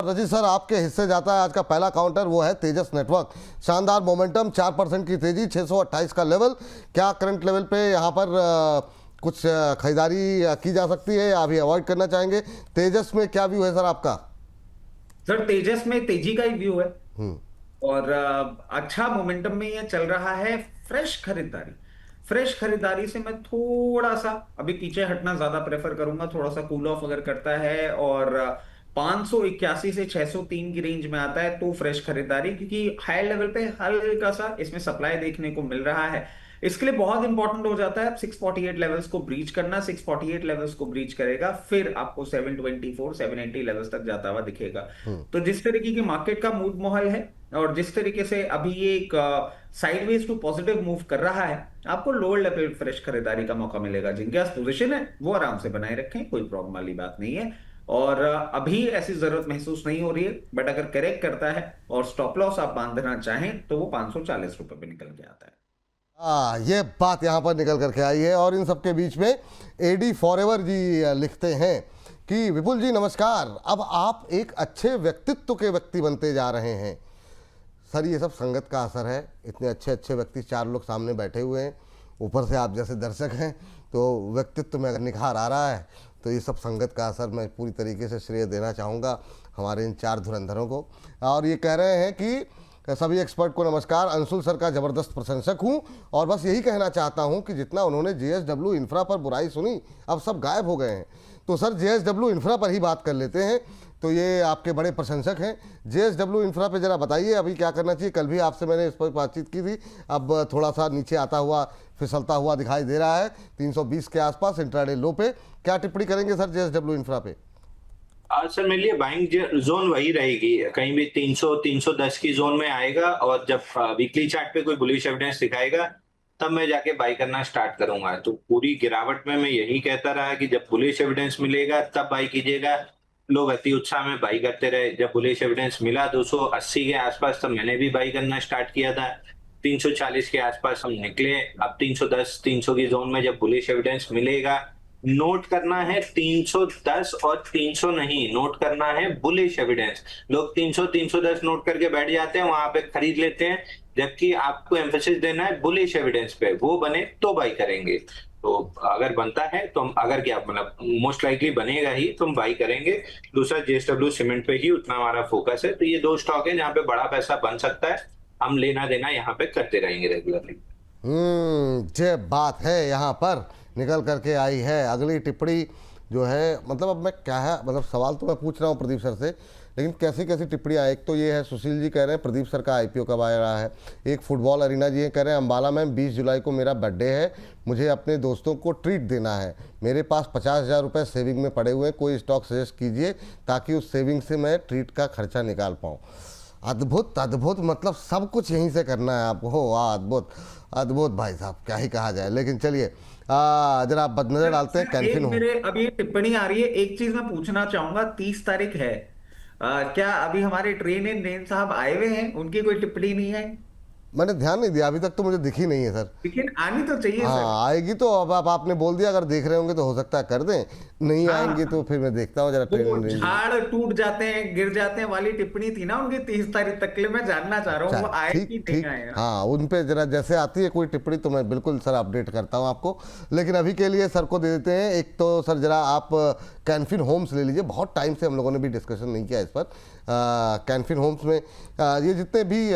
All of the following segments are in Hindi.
रजित सर, आपके हिस्से जाता है आज का पहला काउंटर, वो है तेजस नेटवर्क। शानदार मोमेंटम, 4% की तेजी, 628 का लेवल। क्या करंट लेवल पे यहाँ पर कुछ खरीदारी की जा सकती है या अभी अवॉइड करना चाहेंगे? तेजस में क्या व्यू है सर आपका? सर तेजस में तेजी का ही व्यू है। हम्म। और अच्छा मोमेंटम में ये चल रहा है। फ्रेश खरीदारी फ्रेश खरीदारी से मैं थोड़ा सा अभी पीछे हटना ज्यादा प्रेफर करूंगा। थोड़ा सा कूल ऑफ अगर करता है और 581 से 603 की रेंज में आता है तो फ्रेश खरीदारी, क्योंकि हाई लेवल पे हल्का सा इसमें सप्लाई देखने को मिल रहा है। इसके लिए बहुत इंपॉर्टेंट हो जाता है 648 लेवल्स को ब्रीच करना। 648 लेवल्स को ब्रीच करेगा फिर आपको 724 780 लेवल्स तक जाता हुआ दिखेगा। तो जिस तरीके की मार्केट का मूड माहौल है और जिस तरीके से अभी ये एक साइडवेज टू पॉजिटिव मूव कर रहा है, आपको लोअर लेवल फ्रेश खरीदारी का मौका मिलेगा। जिनके पास पोजीशन है वो आराम से बनाए रखें, कोई प्रॉब्लम वाली बात नहीं है। और अभी ऐसी जरूरत महसूस नहीं हो रही है, बट अगर करेक्ट करता है और स्टॉप लॉस आप बांधना चाहें तो वो 540 रुपए पे निकल के आता है। ये बात यहाँ पर निकल करके आई है। और इन सबके बीच में एडी फॉरएवर जी लिखते हैं कि विपुल जी नमस्कार, अब आप एक अच्छे व्यक्तित्व के व्यक्ति बनते जा रहे हैं। सर ये सब संगत का असर है। इतने अच्छे अच्छे व्यक्ति, 4 लोग सामने बैठे हुए हैं, ऊपर से आप जैसे दर्शक हैं, तो व्यक्तित्व में अगर निखार आ रहा है तो ये सब संगत का असर। मैं पूरी तरीके से श्रेय देना चाहूँगा हमारे इन 4 धुरंधरों को। और ये कह रहे हैं कि सभी एक्सपर्ट को नमस्कार, अंशुल सर का ज़बरदस्त प्रशंसक हूं और बस यही कहना चाहता हूं कि जितना उन्होंने जेएसडब्ल्यू इंफ्रा पर बुराई सुनी, अब सब गायब हो गए हैं। तो सर जेएसडब्ल्यू इंफ्रा पर ही बात कर लेते हैं। तो ये आपके बड़े प्रशंसक हैं। जेएसडब्ल्यू इंफ्रा पे ज़रा बताइए अभी क्या करना चाहिए। कल भी आपसे मैंने इस पर बातचीत की थी, अब थोड़ा सा नीचे आता हुआ, फिसलता हुआ दिखाई दे रहा है 320 के आसपास इंट्राडे लो पे। क्या टिप्पणी करेंगे सर जेएसडब्ल्यू इंफ्रा पे? सर मेरे लिए बाइंग जोन वही रहेगी, कहीं भी 300 310 की जोन में आएगा और जब वीकली चार्ट पे कोई बुलिश एविडेंस दिखाएगा तब मैं जाके बाई करना स्टार्ट करूंगा। तो पूरी गिरावट में मैं यही कहता रहा कि जब बुलिश एविडेंस मिलेगा तब बाई कीजिएगा। लोग अति उत्साह में बाई करते रहे। जब बुलिश एविडेंस मिला 280 के आसपास तब मैंने भी बाई करना स्टार्ट किया था। 340 के आसपास हम निकले। अब 310 300 की जोन में जब बुलिश एविडेंस मिलेगा, नोट करना है 310 और 300 नहीं, नोट करना है बुलिश एविडेंस। लोग 300 310 नोट करके बैठ जाते हैं, वहां पे खरीद लेते हैं, जबकि आपको एम्फेसिस देना है बुलिश एविडेंस पे। वो बने तो बाई करेंगे। तो अगर बनता है तो हम, अगर क्या मतलब मोस्ट लाइकली बनेगा ही तो हम बाई करेंगे। दूसरा जेएसडब्ल्यू सीमेंट पे ही उतना हमारा फोकस है। तो ये 2 स्टॉक है जहाँ पे बड़ा पैसा बन सकता है। हम लेना देना यहाँ पे करते रहेंगे रेगुलरली। ये बात है यहाँ पर निकल करके आई है। अगली टिप्पणी जो है, मतलब अब मैं क्या है, मतलब सवाल तो मैं पूछ रहा हूँ प्रदीप सर से, लेकिन कैसी कैसी टिप्पणियाँ। एक तो ये है, सुशील जी कह रहे हैं प्रदीप सर का आईपीओ कब आ रहा है। एक फुटबॉल अरीना जी कह रहे हैं अंबाला में 20 जुलाई को मेरा बर्थडे है, मुझे अपने दोस्तों को ट्रीट देना है, मेरे पास 50,000 रुपये सेविंग में पड़े हुए हैं, कोई स्टॉक सजेस्ट कीजिए ताकि उस सेविंग से मैं ट्रीट का खर्चा निकाल पाऊँ। अद्भुत अद्भुत, मतलब सब कुछ यहीं से करना है आपको। वाह, अद्भुत अद्भुत भाई साहब, क्या ही कहा जाए। लेकिन चलिए जरा आप नजर डालते हैं कैनफिन हो। मेरे अभी ये टिप्पणी आ रही है, एक चीज मैं पूछना चाहूंगा। 30 तारीख है, क्या अभी हमारे ट्रेन इन नैन साहब आए हुए हैं? उनकी कोई टिप्पणी नहीं है? मैंने ध्यान नहीं दिया, अभी तक तो मुझे दिखी नहीं है सर। लेकिन आनी तो चाहिए सर। हाँ आएगी तो, अब आपने बोल दिया, अगर देख रहे होंगे तो हो सकता है कर दें, नहीं आएंगे तो हाँ, फिर मैं देखता हूँ जरा वो ट्रेन। झाड़ टूट जाते हैं, गिर जाते हैं वाली टिप्पणी थी ना उनकी 30 तारीख तक के लिए। मैं जानना चाह रहा हूँ वो आए कि ठीक नहीं ठीक, आए। हाँ उन पे जरा जैसे आती है कोई टिप्पणी तो मैं बिल्कुल सर अपडेट करता हूँ आपको। लेकिन अभी के लिए सर को दे देते हैं। एक तो सर जरा आप कैनफिन होम्स ले लीजिए, बहुत टाइम से हम लोगों ने भी डिस्कशन नहीं किया इस पर। कैनफिन होम्स में ये जितने भी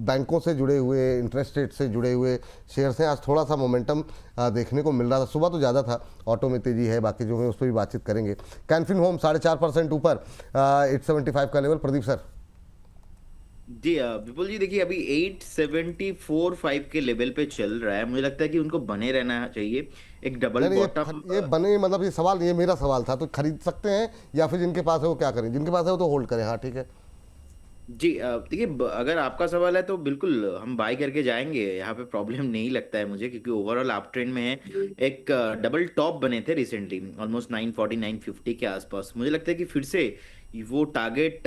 बैंकों से जुड़े हुए, इंटरेस्ट रेट से जुड़े हुए शेयर्स हैं, आज थोड़ा सा मोमेंटम देखने को मिल रहा था। सुबह तो ज़्यादा था, ऑटो में तेजी है, बाकी जो है उस पर भी बातचीत करेंगे। कैनफिन होम 4.5% ऊपर, 875 का लेवल। प्रदीप सर। जी विपुल जी, देखिए अभी 874.5 के लेवल पे चल रहा है। मुझे लगता है कि उनको बने रहना चाहिए। एक डबल नहीं बॉटम। ये बने, मतलब ये सवाल, ये मेरा सवाल था। तो खरीद सकते हैं या फिर जिनके पास है वो क्या करें? जिनके पास है वो तो होल्ड करें। हाँ ठीक है जी देखिए, अगर आपका सवाल है तो बिल्कुल हम बाय करके जाएंगे, यहाँ पे प्रॉब्लम नहीं लगता है मुझे, क्योंकि ओवरऑल आप ट्रेंड में है। एक डबल टॉप बने थे रिसेंटली ऑलमोस्ट 940 950 के आसपास। मुझे लगता है कि फिर से वो टारगेट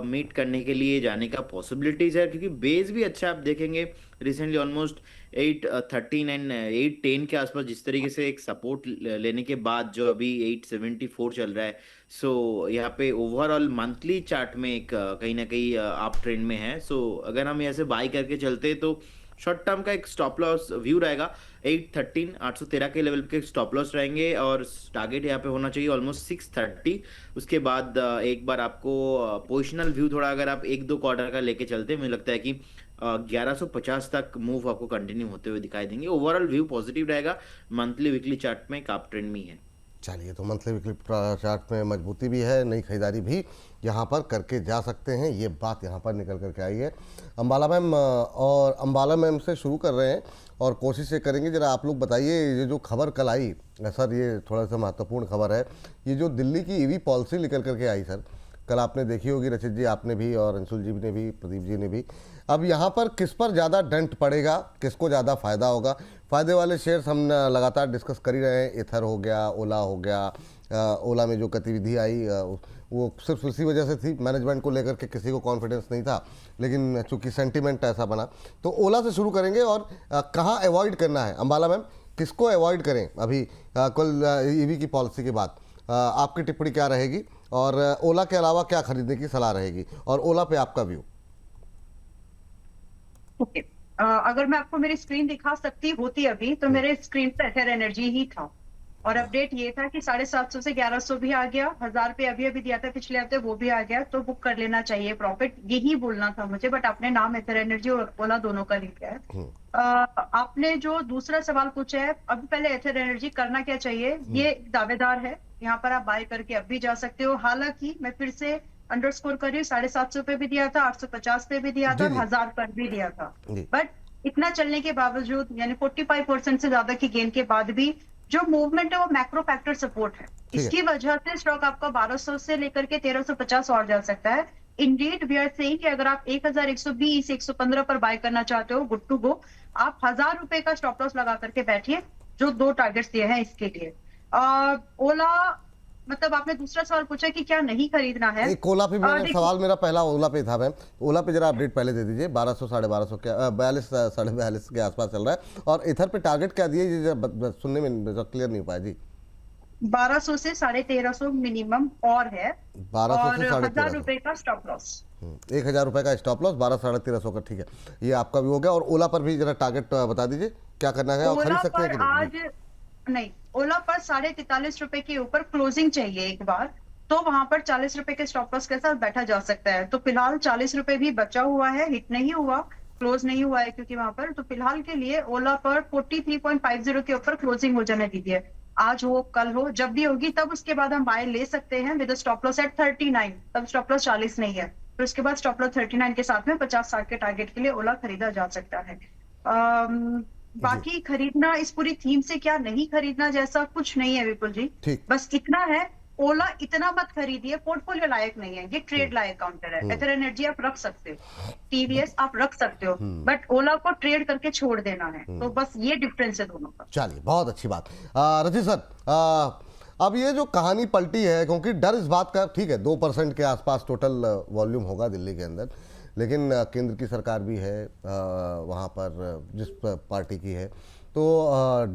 मीट करने के लिए जाने का पॉसिबिलिटीज है, क्योंकि बेस भी अच्छा आप देखेंगे रिसेंटली ऑलमोस्ट 813 एंड 810 के आसपास जिस तरीके से एक सपोर्ट लेने के बाद जो अभी 874 चल रहा है। सो यहाँ पे ओवरऑल मंथली चार्ट में एक कहीं ना कहीं आप ट्रेंड में है। सो अगर हम यहाँ से बाई करके चलते हैं तो शॉर्ट टर्म का एक स्टॉप लॉस व्यू रहेगा 813 के लेवल के स्टॉप लॉस रहेंगे, और टारगेट यहाँ पे होना चाहिए ऑलमोस्ट 630। उसके बाद एक बार आपको पोजिशनल व्यू थोड़ा अगर आप एक दो क्वार्टर का लेके चलते हैं, मुझे लगता है कि 1150 तक मूव आपको कंटिन्यू होते हुए दिखाई देंगे। ओवरऑल व्यू पॉजिटिव रहेगा, मंथली वीकली चार्ट में एक अप ट्रेंड में ही है। चलिए, तो मंथली वीकली चार्ट में मजबूती भी है, नई खरीदारी भी यहाँ पर करके जा सकते हैं, ये बात यहाँ पर निकल करके आई है। अंबाला मैम, और अंबाला मैम से शुरू कर रहे हैं और कोशिश ये करेंगे, जरा आप लोग बताइए ये जो खबर कल आई सर, ये थोड़ा सा महत्वपूर्ण खबर है, ये जो दिल्ली की ईवी पॉलिसी निकल करके आई सर, कल आपने देखी होगी, रचित जी आपने भी और अंशुल जी ने भी, प्रदीप जी ने भी। अब यहाँ पर किस पर ज़्यादा डंट पड़ेगा, किसको ज़्यादा फ़ायदा होगा? फ़ायदे वाले शेयर्स हम लगातार डिस्कस कर ही रहे हैं, एथर हो गया, ओला हो गया। ओला में जो गतिविधि आई वो सिर्फ इसी वजह से थी, मैनेजमेंट को लेकर के किसी को कॉन्फिडेंस नहीं था, लेकिन चूंकि सेंटिमेंट ऐसा बना। तो ओला से शुरू करेंगे, और कहाँ अवॉइड करना है अंबाला मैम, किसको अवॉइड करें अभी कल ईवी की पॉलिसी के बाद? आपकी टिप्पणी क्या रहेगी, और ओला के अलावा क्या खरीदने की सलाह रहेगी, और ओला पे आपका व्यू? ओके, अगर मैं आपको मेरी स्क्रीन दिखा सकती होती अभी, तो मेरे स्क्रीन पे एथर एनर्जी ही था, और अपडेट ये था कि 750 से 1100 भी आ गया, 1000 पे अभी अभी दिया था पिछले हफ्ते, वो भी आ गया, तो बुक कर लेना चाहिए प्रॉफिट, यही बोलना था मुझे। बट आपने नाम एथर एनर्जी और ओला दोनों का लिखा है। आपने जो दूसरा सवाल पूछा है, अभी पहले एथर एनर्जी करना क्या चाहिए, ये दावेदार है, यहाँ पर आप बाय करके अब भी जा सकते हो। हालांकि मैं फिर से अंडरस्कोर कर रही हूँ, 750 पे भी दिया था, 850 पे भी दिया था, 1000 पर भी दिया था। बट इतना चलने के बावजूद, यानी 45% से ज्यादा की गेन के बाद भी जो मूवमेंट है वो मैक्रो फैक्टर सपोर्ट है, इसकी वजह से स्टॉक आपका 1200 से लेकर के 1350 और जा सकता है। इंडीड वी आर सेइंग कि अगर आप 1120 115 पर बाय करना चाहते हो, गुड टू गो। आप 1000 रुपए का स्टॉप लॉस लगा करके बैठिए, जो 2 टारगेट्स दिए हैं इसके लिए। ओला, मतलब आपने दूसरा सवाल पूछा कि क्या नहीं खरीदना है। एक ओला पे भी सवाल मेरा पहला ओला पे था मैम, ओला पे जरा अपडेट पहले दे दीजिए। 1200 1250 के 42 42.5 के आसपास चल रहा है, और इथर पे टारगेट क्या दिए, ये सुनने में क्लियर नहीं पाया जी। 1200 से 1350 मिनिमम और है, 1200 से 1000 रुपए का स्टॉप लॉस। 1000 रुपए का स्टॉप लॉस, 12 1350 का, ठीक है, ये आपका भी हो गया। और ओला पर भी जरा टारगेट बता दीजिए क्या करना है, और खरीद सकते हैं कि आज नहीं, ओला पर 43.5 रुपए के ऊपर क्लोजिंग चाहिए एक बार, तो वहां पर 40 रुपए के स्टॉप लॉस के साथ बैठा जा सकता है। तो फिलहाल 40 रुपए भी बचा हुआ है, हिट नहीं हुआ, क्लोज नहीं हुआ है क्योंकि वहां पर। तो फिलहाल के लिए ओला पर 43.50 के ऊपर क्लोजिंग हो जाने दीजिए, आज हो कल हो जब भी होगी, तब उसके बाद हम बाय ले सकते हैं विद स्टॉप लॉस एट 39। तब स्टॉप लॉस 40 नहीं है, फिर उसके बाद स्टॉप लॉस 39 के साथ में 50-60 के टारगेट के लिए ओला खरीदा जा सकता है। बाकी खरीदना, इस पूरी थीम से क्या नहीं खरीदना जैसा कुछ नहीं है विपुल जी, बस इतना है, ओला इतना मत खरीदिए, पोर्टफोलियो लायक नहीं है, ये ट्रेड लायक काउंटर है। एथर एनर्जी आप रख सकते हो, टीवीएस आप रख सकते हो, बट ओला को ट्रेड करके छोड़ देना है, तो बस ये डिफरेंस है दोनों का। चलिए, बहुत अच्छी बात। रचित सर, अब ये जो कहानी पलटी है, क्योंकि डर इस बात का, ठीक है 2% के आसपास टोटल वॉल्यूम होगा दिल्ली के अंदर, लेकिन केंद्र की सरकार भी है वहाँ पर, जिस पार्टी की है, तो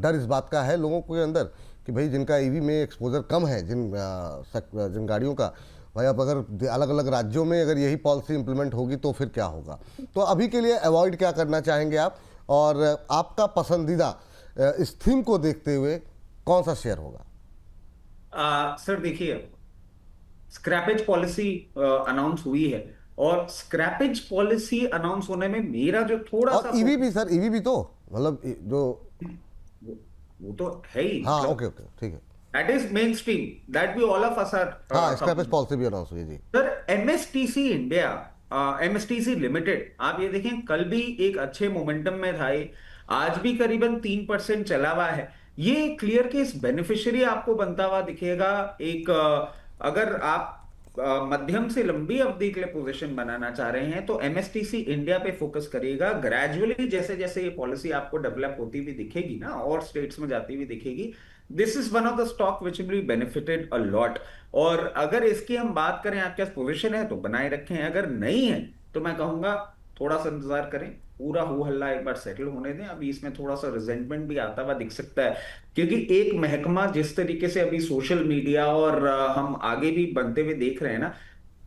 डर इस बात का है लोगों के अंदर कि भाई जिनका ईवी में एक्सपोजर कम है, जिन गाड़ियों का, भाई अब अगर अलग अलग राज्यों में अगर यही पॉलिसी इंप्लीमेंट होगी तो फिर क्या होगा। तो अभी के लिए अवॉइड क्या करना चाहेंगे आप, और आपका पसंदीदा इस थीम को देखते हुए कौन सा शेयर होगा? सर देखिए, स्क्रैपेज पॉलिसी अनाउंस हुई है, और स्क्रैपेज पॉलिसी अनाउंस होने में मेरा जो थोड़ा और ईवी भी सर, ईवी भी तो मतलब जो वो तो है ही, हाँ, ओके ठीक है, that is mainstream, that we all of us are. हाँ, स्क्रैपेज पॉलिसी भी अनाउंस हुई जी sir. MSTC India, MSTC limited, आप ये देखें कल भी एक अच्छे मोमेंटम में था, आज भी करीबन 3% चला हुआ है। ये क्लियर केस बेनिफिशियरी आपको बनता हुआ दिखेगा। एक अगर आप मध्यम से लंबी अवधि के लिए पोजीशन बनाना चाह रहे हैं तो एमएसटीसी इंडिया पे फोकस करिएगा। ग्रेजुअली जैसे जैसे ये पॉलिसी आपको डेवलप होती हुई दिखेगी ना और स्टेट्स में जाती हुई दिखेगी, this is one of the stock which will be benefited a lot. और अगर इसकी हम बात करें आपके पास पोजीशन है तो बनाए रखें, अगर नहीं है तो मैं कहूंगा थोड़ा सा इंतजार करें, पूरा हो हल्ला एक बार सेटल होने दें। अभी इसमें थोड़ा सा रिजेंटमेंट भी आता हुआ दिख सकता है, क्योंकि एक महकमा जिस तरीके से अभी सोशल मीडिया और हम आगे भी बनते हुए देख रहे हैं ना,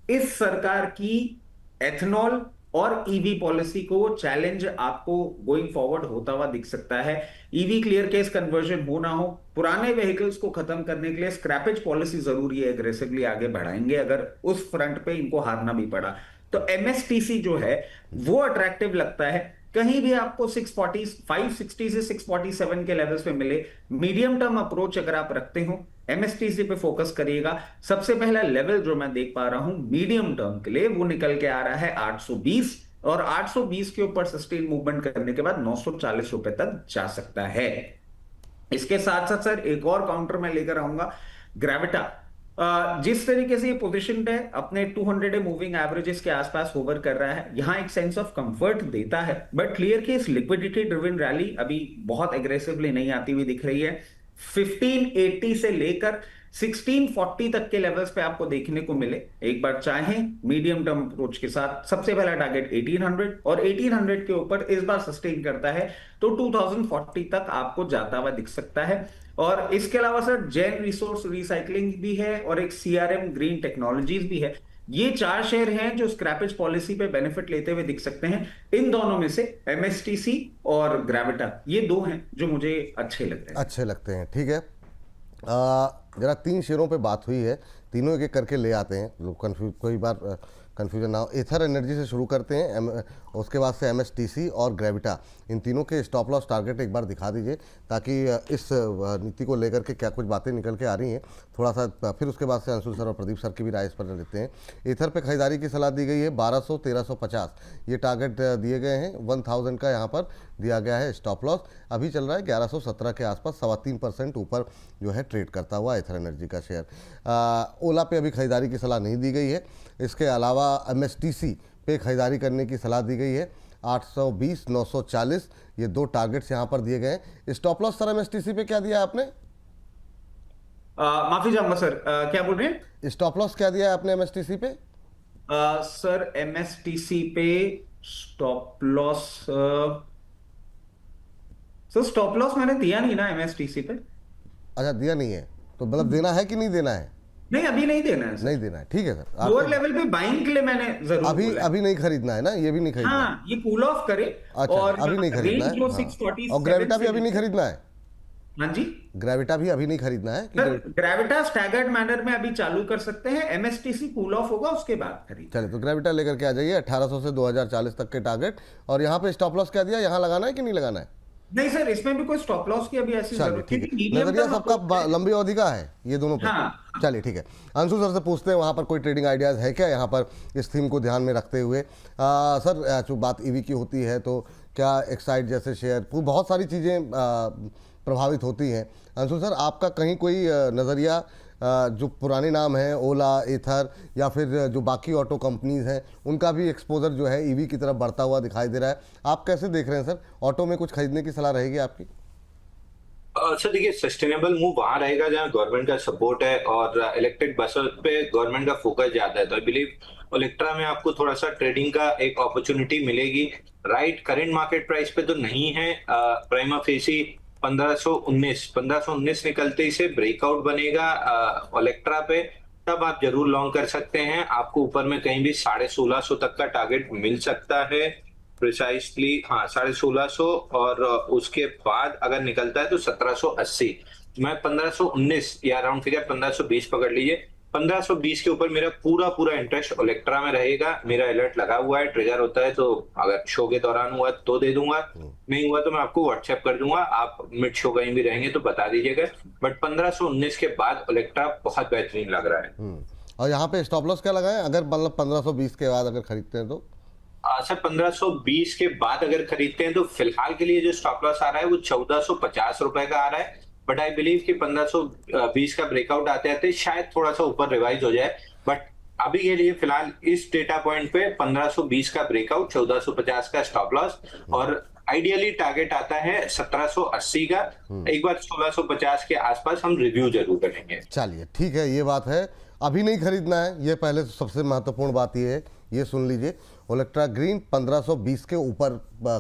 इस सरकार की एथनॉल और ईवी पॉलिसी को चैलेंज आपको गोइंग फॉरवर्ड होता हुआ दिख सकता है। ईवी क्लियर केस कन्वर्जन हो ना हो, पुराने व्हीकल्स को खत्म करने के लिए स्क्रैपेज पॉलिसी जरूरी है, एग्रेसिवली आगे बढ़ाएंगे अगर उस फ्रंट पे इनको हारना भी पड़ा तो। एमएसटीसी जो है वो अट्रैक्टिव लगता है, कहीं भी आपको 640 560 से 647 के लेवल्स पे मिले। मीडियम टर्म अप्रोच अगर आप रखते हो एमएसटीसी पे फोकस करिएगा। सबसे पहला लेवल जो मैं देख पा रहा हूं मीडियम टर्म के लिए वो निकल के आ रहा है 820, और 820 के ऊपर सस्टेन मूवमेंट करने के बाद 940 रुपए तक जा सकता है। इसके साथ साथ सर एक और काउंटर मैं लेकर आऊंगा, ग्रेविटा। जिस तरीके से ये पोजीशन है अपने 200 मूविंग एवरेजेस के आसपास होवर कर रहा है, यहां एक सेंस ऑफ कंफर्ट देता है, बट क्लियर कि इस लिक्विडिटी ड्रिवन रैली अभी बहुत एग्रेसिवली नहीं आती हुई दिख रही है। 1580 से लेकर 1640 तक के लेवल्स पे आपको देखने को मिले। एक बार चाहें मीडियम टर्म अप्रोच के साथ सबसे पहला टारगेट 1800, और 1800 के ऊपर इस बार सस्टेन करता है तो 2040 तक आपको जाता हुआ दिख सकता है। और इसके अलावा सर जैन रिसोर्स रिसाइकलिंग भी है और एक सीआरएम ग्रीन टेक्नोलॉजीज भी है। ये 4 शेयर हैं जो स्क्रैपेज पॉलिसी पे बेनिफिट लेते हुए दिख सकते हैं। इन दोनों में से एमएसटीसी और ग्रेविटा ये 2 हैं जो मुझे अच्छे लगते हैं। ठीक है। जरा 3 शेयरों पे बात हुई है, तीनों एक एक करके ले आते हैं, लोग कोई बार कन्फ्यूजन ना हो। एथर एनर्जी से शुरू करते हैं, उसके बाद से एमएसटीसी और ग्रेविटा, इन तीनों के स्टॉप लॉस टारगेट एक बार दिखा दीजिए ताकि इस नीति को लेकर के क्या कुछ बातें निकल के आ रही हैं थोड़ा सा, फिर उसके बाद से अंशुल सर और प्रदीप सर की भी राय इस पर लेते हैं। एथर पे खरीदारी की सलाह दी गई है 1200 1350 ये टारगेट दिए गए हैं, 1000 का यहाँ पर दिया गया है स्टॉप लॉस। अभी चल रहा है 1117 के आसपास, 3.25% ऊपर जो है ट्रेड करता हुआ एथर एनर्जी का शेयर। ओला पे अभी खरीदारी की सलाह नहीं दी गई है। इसके अलावा एमएसटीसी पे खरीदारी करने की सलाह दी गई है 820 940, ये 2 टारगेट्स यहाँ पर दिए गए हैं। स्टॉप लॉस सर एमएसटीसी पे क्या दिया है आपने? माफी चाहूंगा सर, क्या बोल रहे हैं? स्टॉप लॉस क्या दिया है आपने एमएसटीसी पे? सर एमएसटीसी पे stop loss, sir stop loss मैंने दिया नहीं ना एमएसटीसी पे। अच्छा, दिया नहीं है तो मतलब देना है कि नहीं देना है? नहीं, अभी नहीं देना है सर। नहीं देना है, ठीक है सर। लोअर लेवल पे बाइंग के लिए मैंने जरूर अभी नहीं खरीदना है ना, ये भी नहीं खरीदना है। हाँ, ये कूल ऑफ करे। अच्छा, और अभी नहीं खरीदना है। हाँ। और ग्रेविटा भी अभी नहीं खरीदना है? हाँ जी, ग्रेविटा भी अभी नहीं खरीदना है? ग्रेविटा स्टैगर्ड मैनर में अभी चालू कर सकते हैं, एमएसटीसी कूल ऑफ होगा उसके बाद खरीद। चलिए, तो ग्रेविटा लेकर के आ जाइए 1800 से 2040 तक के टारगेट। और यहाँ पे स्टॉप लॉस क्या दिया, यहाँ लगाना है कि नहीं लगाना है? नहीं सर, इसमें भी कोई स्टॉप लॉस की अभी ऐसी जरूरत नहीं। नजरिया सबका लंबी अवधि का है ये दोनों पे। हाँ। चलिए ठीक है, अंशु सर से पूछते हैं वहाँ पर कोई ट्रेडिंग आइडियाज़ है क्या यहाँ पर इस थीम को ध्यान में रखते हुए? सर जो बात ईवी की होती है तो क्या एक्साइड जैसे शेयर, बहुत सारी चीज़ें प्रभावित होती हैं। अंशु सर आपका कहीं कोई नज़रिया, जो पुराने नाम हैं ओला, एथर या फिर जो बाकी ऑटो कंपनीज हैं उनका भी एक्सपोजर जो है ईवी की तरफ बढ़ता हुआ दिखाई दे रहा है, आप कैसे देख रहे हैं सर? ऑटो में कुछ खरीदने की सलाह रहेगी आपकी? सर देखिए, सस्टेनेबल मूव वहां रहेगा जहां गवर्नमेंट का सपोर्ट है और इलेक्ट्रिक बसों पे गवर्नमेंट का फोकस ज्यादा है। तो आई बिलीव इलेक्ट्रा में आपको थोड़ा सा ट्रेडिंग का एक अपॉर्चुनिटी मिलेगी। राइट, करंट मार्केट प्राइस पे तो नहीं है, प्राइमा फेसी 1519 निकलते ही से ब्रेकआउट बनेगा इलेक्ट्रा पे, तब आप जरूर लॉन्ग कर सकते हैं। आपको ऊपर में कहीं भी 1650 तक का टारगेट मिल सकता है प्रिसाइसली, हाँ 1650, और उसके बाद अगर निकलता है तो 1780। मैं 1519 या राउंड फिगर 1520 पकड़ लीजिए। 1520 के ऊपर मेरा पूरा इंटरेस्ट इलेक्ट्रा में रहेगा। मेरा अलर्ट लगा हुआ है, ट्रिगर होता है तो अगर शो के दौरान हुआ तो दे दूंगा, नहीं हुआ तो मैं आपको व्हाट्सएप कर दूंगा, आप मिड शो कहीं भी रहेंगे तो बता दीजिएगा। बट 1519 के बाद इलेक्ट्रा बहुत बेहतरीन लग रहा है। और यहाँ पे स्टॉप लॉस क्या लगाएं अगर मतलब 1520 के बाद अगर खरीदते हैं तो? सर 1520 के बाद अगर खरीदते हैं तो फिलहाल के लिए जो स्टॉप लॉस आ रहा है वो 1450 रुपए का आ रहा है। बट आई बिलीव कि 1520 का ब्रेकआउट आते आते शायद थोड़ा सा ऊपर रिवाइज हो जाए। बट अभी के लिए फिलहाल इस डेटा पॉइंट पे 1520 का ब्रेकआउट, 1450 का स्टॉप लॉस, और आइडियली टारगेट आता है 1780 का। एक बार 1650 के आसपास हम रिव्यू जरूर करेंगे। चलिए ठीक है, ये बात है, अभी नहीं खरीदना है, ये पहले सबसे महत्वपूर्ण बात ये है, ये सुन लीजिए। ओलेक्ट्रा ग्रीन 1520 के ऊपर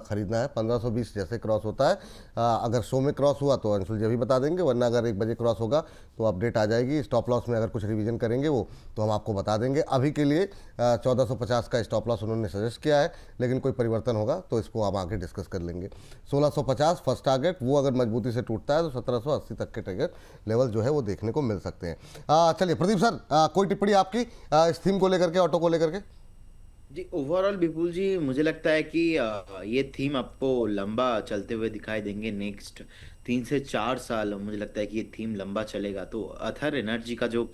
खरीदना है। 1520 जैसे क्रॉस होता है, अगर 100 में क्रॉस हुआ तो अंशुल जी अभी बता देंगे, वरना अगर 1 बजे क्रॉस होगा तो अपडेट आ जाएगी। स्टॉप लॉस में अगर कुछ रिवीजन करेंगे वो तो हम आपको बता देंगे। अभी के लिए 1450 का स्टॉप लॉस उन्होंने सजेस्ट किया है, लेकिन कोई परिवर्तन होगा तो इसको हम आगे डिस्कस कर लेंगे। 1650 फर्स्ट टारगेट, वो अगर मजबूती से टूटता है तो 1780 तक के टारगेट लेवल जो है वो देखने को मिल सकते हैं। चलिए प्रदीप सर, कोई टिप्पणी आपकी इस थीम को लेकर के, ऑटो को लेकर के? जी ओवरऑल विपुल जी, मुझे लगता है कि ये थीम आपको लंबा चलते हुए दिखाई देंगे। नेक्स्ट 3 से 4 साल मुझे लगता है कि ये थीम लंबा चलेगा। तो अथर एनर्जी का जो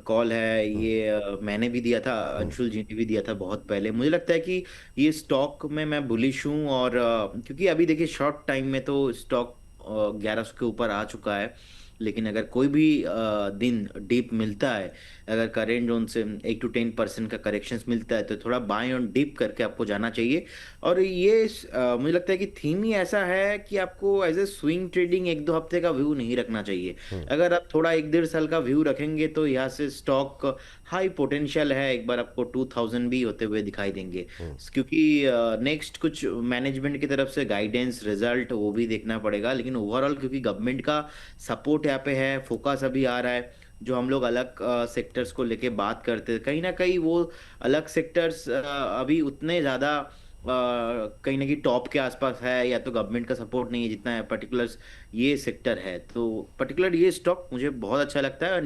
कॉल है, ये मैंने भी दिया था, अंशुल जी ने भी दिया था बहुत पहले। मुझे लगता है कि ये स्टॉक में मैं बुलिश हूँ, और क्योंकि अभी देखिए शॉर्ट टाइम में तो स्टॉक 1100 के ऊपर आ चुका है, लेकिन अगर कोई भी दिन डीप मिलता है, अगर करेंट जोन से 8 to 10% का करेक्शंस मिलता है, तो थोड़ा बाय ऑन डीप करके आपको जाना चाहिए। और ये मुझे लगता है कि थीम ही ऐसा है कि आपको एज ए स्विंग ट्रेडिंग 1-2 हफ्ते का व्यू नहीं रखना चाहिए। अगर आप थोड़ा 1-1.5 साल का व्यू रखेंगे तो यहाँ से स्टॉक हाई पोटेंशियल है, एक बार आपको 2000 भी होते हुए दिखाई देंगे, क्योंकि नेक्स्ट कुछ मैनेजमेंट की तरफ से गाइडेंस, रिजल्ट वो भी देखना पड़ेगा। लेकिन ओवरऑल क्योंकि गवर्नमेंट का सपोर्ट यहाँ पे है, फोकस अभी आ रहा है, जो हम लोग अलग सेक्टर्स को लेके बात करते हैं, कहीं ना कहीं वो अलग सेक्टर्स अभी उतने ज़्यादा कहीं ना कहीं टॉप के आसपास है, या तो गवर्नमेंट का सपोर्ट नहीं है जितना है पर्टिकुलर ये सेक्टर है। तो पर्टिकुलर ये स्टॉक मुझे बहुत अच्छा लगता है, और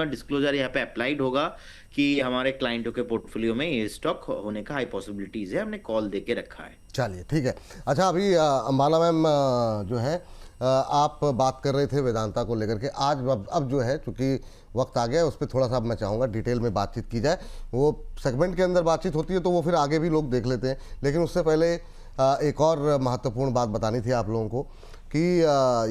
डिस्क्लोजर यहाँ पे अप्लाइड होगा कि हमारे क्लाइंटों के पोर्टफोलियो में ये स्टॉक होने का हाई पॉसिबिलिटीज है, हमने कॉल दे के रखा है। चलिए ठीक है। अच्छा, अभी अंबाला मैम जो है, आप बात कर रहे थे वेदांता को लेकर के। आज अब जो है, चूँकि वक्त आ गया है, उस पर थोड़ा सा अब मैं चाहूँगा डिटेल में बातचीत की जाए। वो सेगमेंट के अंदर बातचीत होती है तो वो फिर आगे भी लोग देख लेते हैं, लेकिन उससे पहले एक और महत्वपूर्ण बात बतानी थी आप लोगों को कि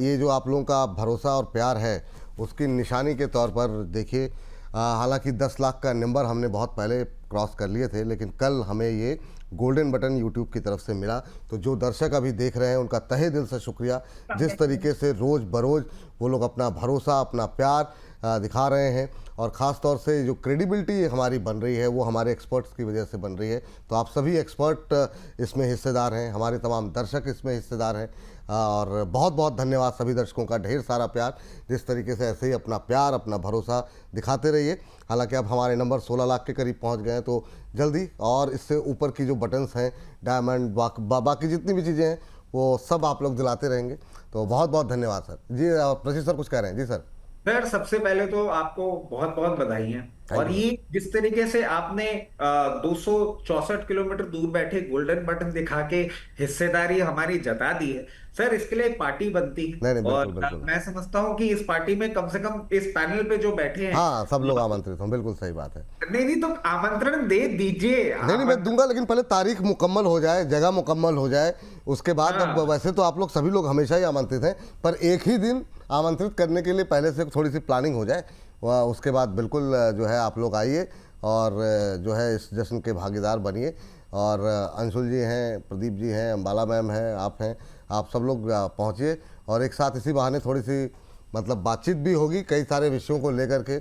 ये जो आप लोगों का भरोसा और प्यार है, उसकी निशानी के तौर पर देखिए, हालांकि 10 लाख का नंबर हमने बहुत पहले क्रॉस कर लिए थे, लेकिन कल हमें ये गोल्डन बटन यूट्यूब की तरफ से मिला। तो जो दर्शक अभी देख रहे हैं उनका तहे दिल से शुक्रिया। जिस तरीके से रोज़ बरोज़ वो लोग अपना भरोसा, अपना प्यार दिखा रहे हैं, और ख़ास तौर से जो क्रेडिबिलिटी हमारी बन रही है वो हमारे एक्सपर्ट्स की वजह से बन रही है। तो आप सभी एक्सपर्ट इसमें हिस्सेदार हैं, हमारे तमाम दर्शक इसमें हिस्सेदार हैं, और बहुत बहुत धन्यवाद सभी दर्शकों का, ढेर सारा प्यार। जिस तरीके से ऐसे ही अपना प्यार, अपना भरोसा दिखाते रहिए। हालांकि अब हमारे नंबर 16 लाख के करीब पहुंच गए हैं, तो जल्दी और इससे ऊपर की जो बटन्स हैं, डायमंड, बाकी जितनी भी चीज़ें हैं, वो सब आप लोग दिलाते रहेंगे। तो बहुत बहुत धन्यवाद सर। जी प्रशित सर कुछ कह रहे हैं? जी सर। सर, सबसे पहले तो आपको बहुत बहुत बधाई है। और ये जिस तरीके से आपने 264 किलोमीटर दूर बैठे गोल्डन बटन दिखा के हिस्सेदारी हमारी जता दी है सर, इसके लिए एक पार्टी बनती है। नहीं, बिल्कुल, और बिल्कुल। मैं समझता हूँ कि इस पार्टी में कम से कम इस पैनल पे जो बैठे हैं, हाँ, सब लोग आमंत्रित हों, बिल्कुल सही बात है। नहीं तो आमंत्रण दे दीजिए। नहीं, मैं दूंगा, लेकिन पहले तारीख मुकम्मल हो जाए, जगह मुकम्मल हो जाए, उसके बाद। अब वैसे तो आप लोग सभी लोग हमेशा ही आमंत्रित हैं, पर एक ही दिन आमंत्रित करने के लिए पहले से थोड़ी सी प्लानिंग हो जाए, उसके बाद बिल्कुल जो है आप लोग आइए और जो है इस जश्न के भागीदार बनिए। और अंशुल जी हैं, प्रदीप जी हैं, अंबाला मैम हैं, आप सब लोग पहुँचिए, और एक साथ इसी बहाने थोड़ी सी मतलब बातचीत भी होगी कई सारे विषयों को लेकर के,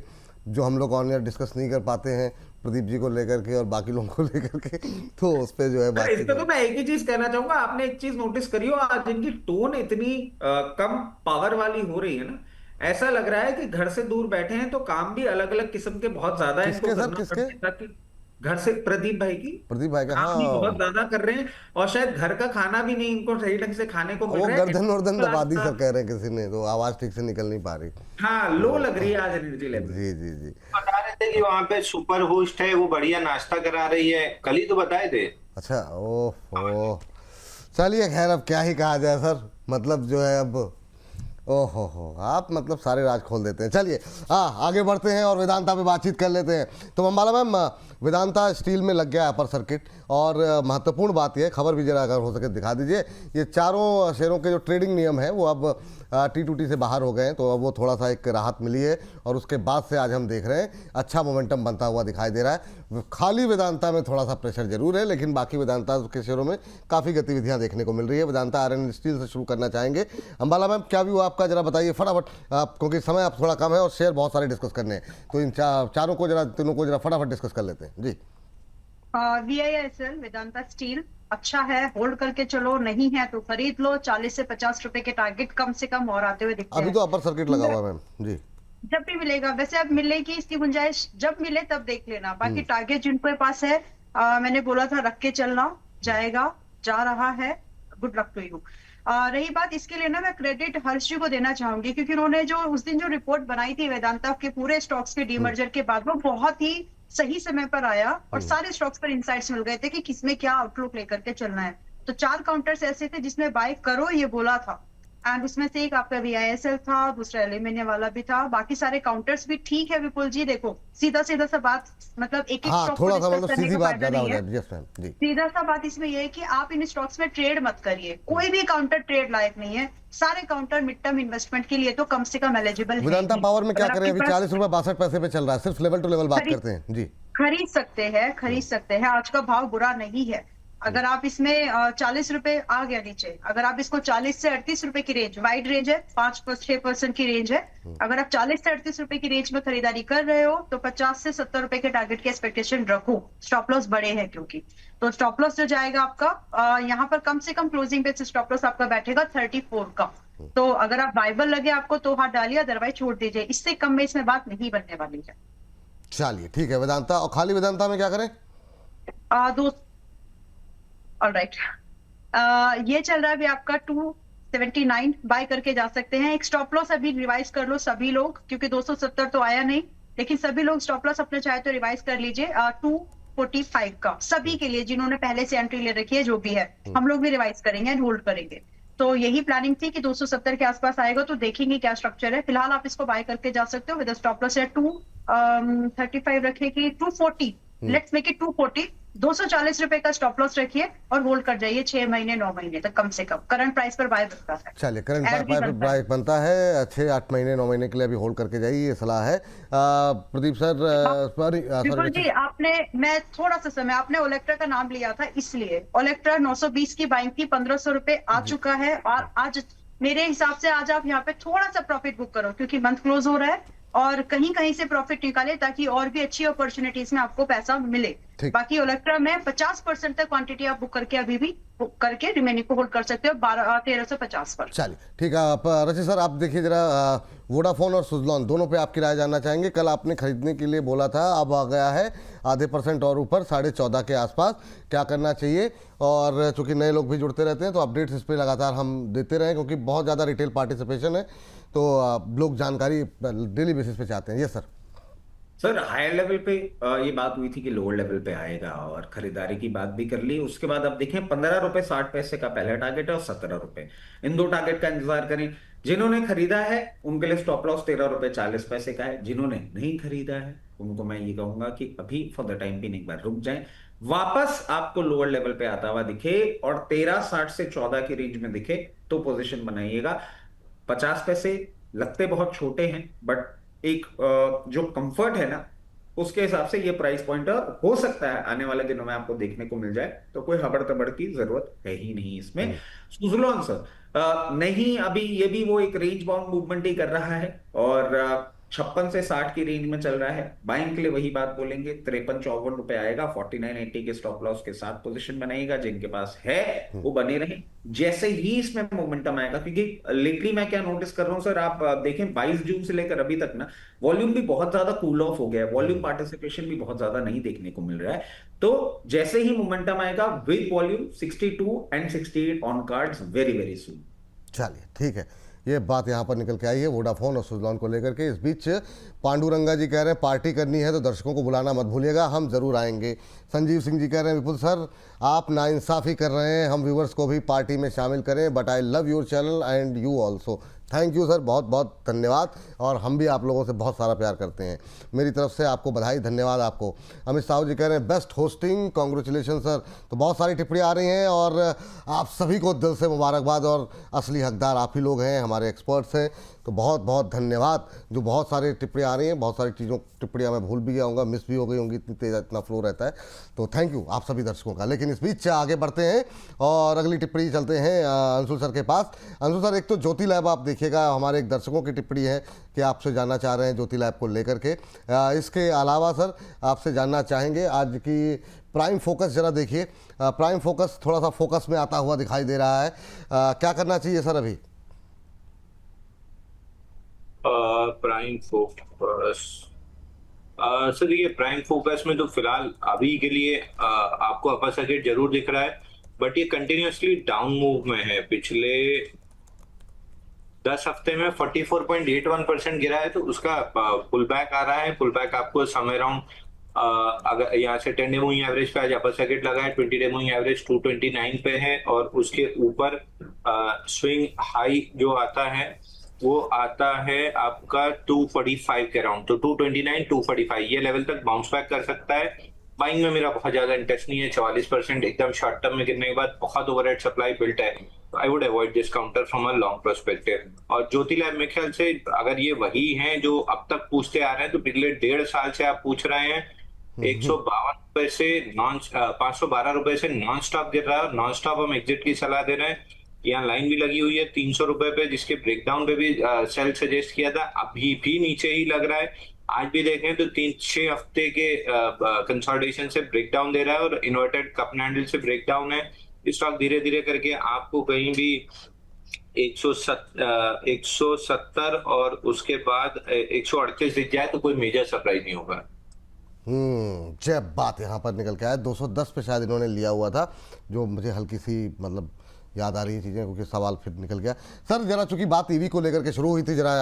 जो हम लोग ऑन एयर डिस्कस नहीं कर पाते हैं, प्रदीप जी को लेकर के और बाकी लोगों को लेकर के। तो उस पर जो है बात, इस पे तो मैं एक ही चीज कहना चाहूंगा, आपने एक चीज नोटिस करी हो, आज इनकी टोन इतनी कम पावर वाली हो रही है ना, ऐसा लग रहा है कि घर से दूर बैठे हैं, तो काम भी अलग अलग किस्म के बहुत ज्यादा इनको किसके सर, करना किसके? पड़ता है, ताकि घर से प्रदीप भाई का हाँ, काम भी बहुत ज्यादा कर रहे हैं, और शायद घर का खाना भी नहीं इनको सही ढंग से खाने को मिल वो रहा है। गर्दन वर्दन दबा दी सर, कह रहे हैं किसी ने, तो आवाज़ ठीक से निकल नहीं पा रही। हाँ, लो लग रही है आज एनर्जी लेवल। जी जी जी। बता रहे थे कि वहाँ पे सुपर होस्ट है, वो बढ़िया नाश्ता करा रही है, कल ही तो बताए थे। अच्छा, ओह, चलिए खैर, अब क्या ही कहा जाए सर, मतलब जो है अब ओहो, आप मतलब सारे राज खोल देते हैं। चलिए आगे बढ़ते हैं और वेदांता पे बातचीत कर लेते हैं। तो अंबाला मैम, वेदांता स्टील में लग गया अपर सर्किट, और महत्वपूर्ण बात यह, खबर भी जरा अगर हो सके दिखा दीजिए, ये चारों शेयरों के जो ट्रेडिंग नियम है वो अब T2T से बाहर हो गए हैं, तो अब वो थोड़ा सा एक राहत मिली है, और उसके बाद से आज हम देख रहे हैं अच्छा मोमेंटम बनता हुआ दिखाई दे रहा है। खाली वेदांता में थोड़ा सा प्रेशर जरूर है, लेकिन बाकी वेदांता के शेयरों में काफ़ी गतिविधियां देखने को मिल रही है। वेदांता आयरन एंड स्टील से शुरू करना चाहेंगे। अंबाला मैम, क्या व्यू आपका, जरा बताइए फटाफट, क्योंकि समय आप थोड़ा कम है और शेयर बहुत सारे डिस्कस करने हैं, तो इन चारों को जरा, तीनों को जरा फटाफट डिस्कस कर लेते हैं जी। VISL वेदांता स्टील अच्छा है, होल्ड करके चलो, नहीं है तो खरीद लो। 40 से 50 रुपए के टारगेट कम से कम और आते हुए दिखते अभी हैं। तो अपर सर्किट लगा हुआ है मैम जी। जब भी मिलेगा, वैसे अब मिलेगी इसकी गुंजाइश, जब मिले तब देख लेना। बाकी टारगेट जिनके पास है, मैंने बोला था रख के चलना, जाएगा, जा रहा है, गुड लक टू यू। रही बात इसके लिए ना, मैं क्रेडिट हर्ष जी को देना चाहूंगी, क्योंकि उन्होंने जो उस दिन जो रिपोर्ट बनाई थी वेदांता के पूरे स्टॉक्स के डीमर्जर के बाद, वो बहुत ही सही समय पर आया और सारे स्टॉक्स पर इनसाइट्स मिल गए थे कि किसमें क्या आउटलुक लेकर के चलना है। तो 4 काउंटर्स ऐसे थे जिसमें बाय करो ये बोला था, एंड उसमें से एक आपका VISL था, दूसरा एल्यूमिनियम वाला भी था। बाकी सारे काउंटर्स भी ठीक है विपुल जी। देखो सीधा सीधा सा बात, मतलब एक हाँ, स्टॉक थोड़ा को सा डिस्कस मतलब करने सीधी का बात फायदा ज्यादा हो नहीं है। जाए। यस मैम जी। सीधा सा बात इसमें यह है कि आप इन स्टॉक्स में ट्रेड मत करिए, कोई भी काउंटर ट्रेड लायक नहीं है। सारे काउंटर मिड टर्म इन्वेस्टमेंट के लिए तो कम से कम एलिजिबल है। वेदांता पावर में क्या अगर करें, आपके अभी पास 40 रुपए 62 पैसे पे चल रहा है, सिर्फ लेवल टू लेवल बात खरीद- करते हैं जी। खरीद सकते हैं, खरीद सकते हैं। आज का भाव बुरा नहीं है। अगर आप इसमें 40 रुपए आ गया नीचे, अगर आप इसको 40 से 38 रुपए की रेंज, वाइड रेंज है, 5-6% की रेंज है, अगर आप 40 से 38 रुपए की रेंज में खरीदारी कर रहे हो तो 50 से 70 रुपए के टारगेट की एक्सपेक्टेशन रखो। स्टॉप लॉस बड़े हैं क्योंकि, तो स्टॉप लॉस जो जाएगा आपका यहाँ पर कम से कम क्लोजिंग पे स्टॉप लॉस आपका बैठेगा 34 का। तो अगर आप बाइबल लगे आपको तो हाथ डालिए, अदरवाइज छोड़ दीजिए। इससे कम में इसमें बात नहीं बनने वाली है। चलिए ठीक है वेदांता, और खाली वेदांता में क्या करें? ऑलराइट, ये चल रहा है अभी आपका 279 बाय करके जा सकते हैं। एक स्टॉप लॉस अभी रिवाइज कर लो सभी लोग, क्योंकि 270 तो आया नहीं, लेकिन सभी लोग स्टॉप लॉस अपने चाहे तो रिवाइज कर लीजिए। 245 का सभी के लिए जिन्होंने पहले से एंट्री ले रखी है, जो भी है, हम लोग भी रिवाइज करेंगे एंड होल्ड करेंगे। तो यही प्लानिंग थी कि 270 के आसपास आएगा, तो देखेंगे क्या स्ट्रक्चर है। फिलहाल आप इसको बाय करके जा सकते हो विद स्टॉप लॉस है 235 रखेगी 240, लेट्स मेक इट 240। 240 रुपए का स्टॉप लॉस रखिए और होल्ड कर जाइए 6 महीने 9 महीने तक कम से कम। करंट प्राइस पर बाय बनता है। चलिए, करंट Add भी बनता प्राइस बनता है 6-8 महीने 9 महीने के लिए अभी होल्ड करके जाइए, ये सलाह है। प्रदीप सर, विपुल जी, आपने, मैं थोड़ा सा समय, आपने ओलेक्ट्रा का नाम लिया था, इसलिए ओलेक्ट्रा 920 की बाइंग की 1500 रुपए आ चुका है, और आज मेरे हिसाब से आज आप यहाँ पे थोड़ा सा प्रॉफिट बुक करो, क्योंकि मंथ क्लोज हो रहा है, और कहीं कहीं से प्रॉफिट निकाले ताकि और भी अच्छी अपॉर्चुनिटीज में आपको पैसा मिले। बाकी ओलेक्ट्रा में 50% तक क्वांटिटी आप बुक करके अभी भी बुक करके रिमेनिंग को होल्ड कर सकते हो 1350 पर। चलिए ठीक है। आप रचित सर, आप देखिए जरा, वोडाफोन और सुजलॉन दोनों पे आपकी राय जानना चाहेंगे। कल आपने खरीदने के लिए बोला था, अब आ गया है आधे % और ऊपर, 14.5 के आसपास, क्या करना चाहिए? और चूंकि नए लोग भी जुड़ते रहते हैं तो अपडेट्स इस पर लगातार हम देते रहें, क्योंकि बहुत ज़्यादा रिटेल पार्टिसिपेशन है, तो लोग जानकारी डेली बेसिस पे चाहते हैं। ये सर हायर लेवल पे ये बात हुई थी कि लोअर लेवल पे आएगा, और खरीदारी की बात भी कर ली। उसके बाद अब देखें 15 रुपए 60 पैसे का पहला टारगेट है और 17 रुपए, इन 2 टारगेट का इंतजार करें। जिन्होंने खरीदा है उनके लिए स्टॉप लॉस 13 रुपए 40 पैसे का है। जिन्होंने नहीं खरीदा है उनको मैं ये कहूंगा कि अभी फॉर द टाइम बीइंग एक बार रुक जाएं, वापस आपको लोअर लेवल पे आता हुआ दिखे और 13.60 से 14 की रेंज में दिखे तो पोजीशन बनाइएगा। 50 पैसे लगते बहुत छोटे हैं, बट एक जो कंफर्ट है ना, उसके हिसाब से ये प्राइस पॉइंट हो सकता है आने वाले दिनों में आपको देखने को मिल जाए, तो कोई हबड़ तबड़ की जरूरत है ही नहीं इसमें। सुजलॉन सर नहीं, अभी ये भी वो एक रेंज बाउंड मूवमेंट ही कर रहा है, और 56 से 60 की रेंज में चल रहा है। बाइंग के लिए वही बात बोलेंगे, 53-54 रुपए आएगा, 49.80 के स्टॉप लॉस के साथ पोजीशन बनाएगा। जिनके पास है वो बने रहे, जैसे ही इसमें मोमेंटम आएगा, क्योंकि लेटली मैं क्या नोटिस कर रहा हूं सर, आप देखें 22 जून से लेकर अभी तक ना वॉल्यूम भी बहुत ज्यादा कूल ऑफ हो गया है, वॉल्यूम पार्टिसिपेशन भी बहुत ज्यादा नहीं देखने को मिल रहा है। तो जैसे ही मोमेंटम आएगा with volume 62 and 68 on cards very very soon. चलिए ठीक है, ये बात यहाँ पर निकल के आई है वोडाफोन और सुजलॉन को लेकर के। इस बीच पांडुरंगा जी कह रहे हैं पार्टी करनी है तो दर्शकों को बुलाना मत भूलिएगा, हम जरूर आएंगे। संजीव सिंह जी कह रहे हैं विपुल सर आप नाइंसाफ़ी कर रहे हैं, हम व्यूवर्स को भी पार्टी में शामिल करें, but I love your channel and you also. Thank you sir, बहुत बहुत धन्यवाद। और हम भी आप लोगों से बहुत सारा प्यार करते हैं। मेरी तरफ से आपको बधाई, धन्यवाद आपको। अमित साहू जी कह रहे हैं बेस्ट होस्टिंग, कॉन्ग्रेचुलेशन सर। तो बहुत सारी टिप्पणियाँ आ रही हैं और आप सभी को दिल से मुबारकबाद। और असली हकदार आप ही लोग हैं, हमारे एक्सपर्ट्स हैं। तो बहुत बहुत धन्यवाद। जो बहुत सारी टिप्पणियाँ आ रही हैं, बहुत सारी टिप्पणियाँ मैं भूल भी गया हूँगा, मिस भी हो गई होंगी, इतनी तेज इतना फ्लो रहता है। तो थैंक यू आप सभी दर्शकों का। लेकिन इस बीच आगे बढ़ते हैं और अगली टिप्पणी चलते हैं अंशुल सर के पास। अंशुल सर, एक तो ज्योति लैब आप देखिएगा, हमारे एक दर्शकों की टिप्पणी है कि आपसे जानना चाह रहे हैं ज्योति लैब को लेकर के। इसके अलावा सर आपसे जानना चाहेंगे आज की प्राइम फोकस जरा देखिए। प्राइम फोकस थोड़ा सा फोकस में आता हुआ दिखाई दे रहा है, क्या करना चाहिए सर अभी? प्राइम फोकस सर, देखिए प्राइम फोकस में तो फिलहाल अभी के लिए आपको अपर सर्किट जरूर दिख रहा है, बट ये कंटिन्यूअसली डाउन मूव में है। पिछले 10 हफ्ते में 44.81% गिरा है, तो उसका पुल बैक आ रहा है। पुल बैक आपको समय अराउंड अगर यहाँ से 10 डे मूविंग एवरेज पे आज अपर सर्किट लगा है, 20 डे मूविंग एवरेज 229 पे है, और उसके ऊपर स्विंग हाई जो आता है वो आता है आपका 245 के अराउंड। तो 229 245 ये लेवल तक बाउंस बैक कर सकता है। बाइंग में मेरा बहुत ज्यादा इंटरेस्ट नहीं है। 44% एकदम शॉर्ट टर्म में गिरने के बाद बहुत ओवरहेड सप्लाई बिल्ट है, I would avoid this counter from a long perspective. और ज्योति लैब में ख्याल से अगर ये वही हैं जो अब तक पूछते आ रहे हैं, तो पिछले 1.5 साल से आप पूछ रहे हैं। 152 रुपए से 512 रुपए से नॉन स्टॉप गिर रहा है, और नॉन स्टॉप हम एग्जिट की सलाह दे रहे हैं। यहाँ लाइन भी लगी हुई है 300 रुपए पे, जिसके ब्रेकडाउन पे भी सेल सजेस्ट किया था, अभी भी नीचे ही लग रहा है। आज भी देखें तो 3-6 हफ्ते के कंसोलिडेशन से ब्रेकडाउन दे रहा है, और इन्वर्टेड कप हैंडल से ब्रेकडाउन है। स्टॉक धीरे धीरे करके आपको कहीं भी 170 और उसके बाद 138 दिख जाए तो कोई मेजर सरप्राइज नहीं होगा। जय बात यहाँ पर निकल के आया। 210 पे शायद इन्होंने लिया हुआ था, जो मुझे हल्की सी मतलब याद आ रही है चीज़ें, क्योंकि सवाल फिर निकल गया। सर जरा चूंकि बात ईवी को लेकर के शुरू हुई थी, जरा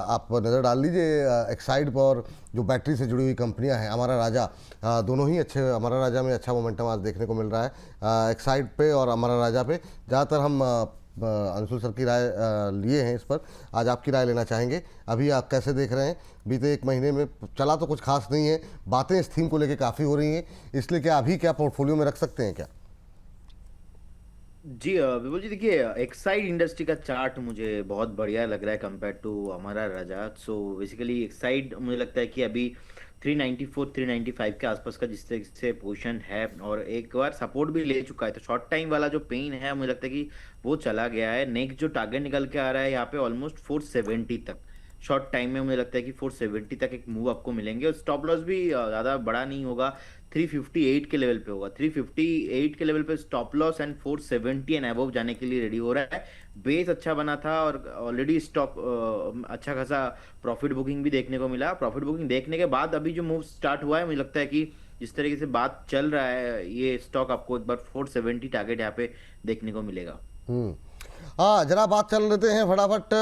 आप नज़र डाल लीजिए एक्साइड पर, जो बैटरी से जुड़ी हुई कंपनियां हैं। अमारा राजा, दोनों ही अच्छे, अमारा राजा में अच्छा मोमेंटम आज देखने को मिल रहा है, एक्साइड पे और अमारा राजा पे। ज़्यादातर हम अंशुल सर की राय लिए हैं इस पर, आज आपकी राय लेना चाहेंगे। अभी आप कैसे देख रहे हैं? बीते 1 महीने में चला तो कुछ खास नहीं है, बातें इस थीम को लेकर काफ़ी हो रही हैं, इसलिए क्या अभी क्या पोर्टफोलियो में रख सकते हैं क्या? जी विपुल जी, देखिए एक्साइड इंडस्ट्री का चार्ट मुझे बहुत बढ़िया लग रहा है कंपेयर टू हमारा राजा। सो बेसिकली एक्साइड मुझे लगता है कि अभी 394 395 के आसपास का जिस तरह से पोजीशन है, और एक बार सपोर्ट भी ले चुका है, तो शॉर्ट टाइम वाला जो पेन है मुझे लगता है कि वो चला गया है। नेक्स्ट जो टारगेट निकल के आ रहा है यहाँ पे ऑलमोस्ट 470 तक, शॉर्ट टाइम में मुझे लगता है कि 470 तक एक मूव आपको मिलेंगे, और स्टॉप लॉस भी ज़्यादा बड़ा नहीं होगा, 358 के लेवल पे होगा। 358 के लेवल पे stop loss, and 470 and above जाने के लिए रेडी हो रहा है। बेस अच्छा बना था, और ऑलरेडी स्टॉक अच्छा खासा प्रॉफिट बुकिंग भी देखने को मिला। प्रॉफिट बुकिंग देखने के बाद अभी जो मूव स्टार्ट हुआ है, मुझे लगता है कि जिस तरीके से बात चल रहा है, ये स्टॉक आपको एक बार 470 टारगेट यहाँ पे देखने को मिलेगा। हाँ, जरा बात चल लेते हैं फटाफट।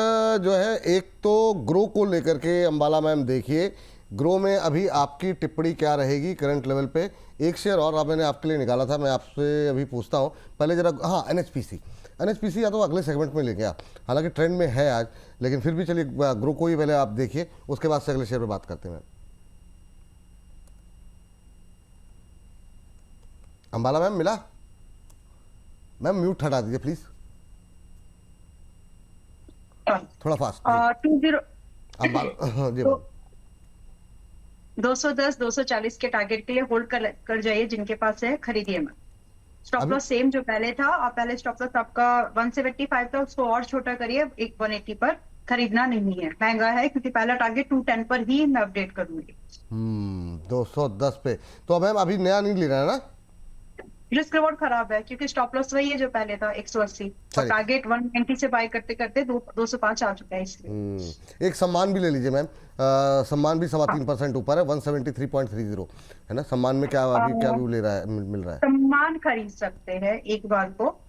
जो है एक तो ग्रो को लेकर के, अंबाला मैम देखिए, ग्रो में अभी आपकी टिप्पणी क्या रहेगी करंट लेवल पे? एक शेयर और मैंने आपके लिए निकाला था, मैं आपसे अभी पूछता हूँ पहले जरा। हाँ, एनएचपीसी या तो अगले सेगमेंट में लेके आप, हालांकि ट्रेंड में है आज, लेकिन फिर भी चलिए ग्रो को ही पहले आप देखिए, उसके बाद से अगले शेयर पे बात करते हैं। अंबाला मैम मिला? मैम म्यूट हटा दीजिए प्लीज, थोड़ा फास्ट। 210 240 के टारगेट के लिए होल्ड कर जाइए, जिनके पास है खरीदिए मत। स्टॉप लॉस सेम जो पहले था, और पहले स्टॉप लॉस आपका 175 था, उसको और छोटा करिए, 180 पर खरीदना नहीं है, महंगा है, क्योंकि पहला टारगेट 210 पर ही मैं अपडेट करूंगी। 210 पे तो मैम अभी नया नहीं ले रहा है ना? रिस्क रिवॉर्ड खराब है, क्योंकि स्टॉप लॉस वही है जो पहले था 180, और टारगेट 190 से बाय करते करते 205 आ चुका है, इसलिए। एक सम्मान भी ले लीजिए मैम, सम्मान भी 3.25% ऊपर है, 173.30 है ना। सम्मान में क्या अभी क्या व्यू ले रहा है, मिल रहा है? सम्मान खरीद सकते हैं एक बार को,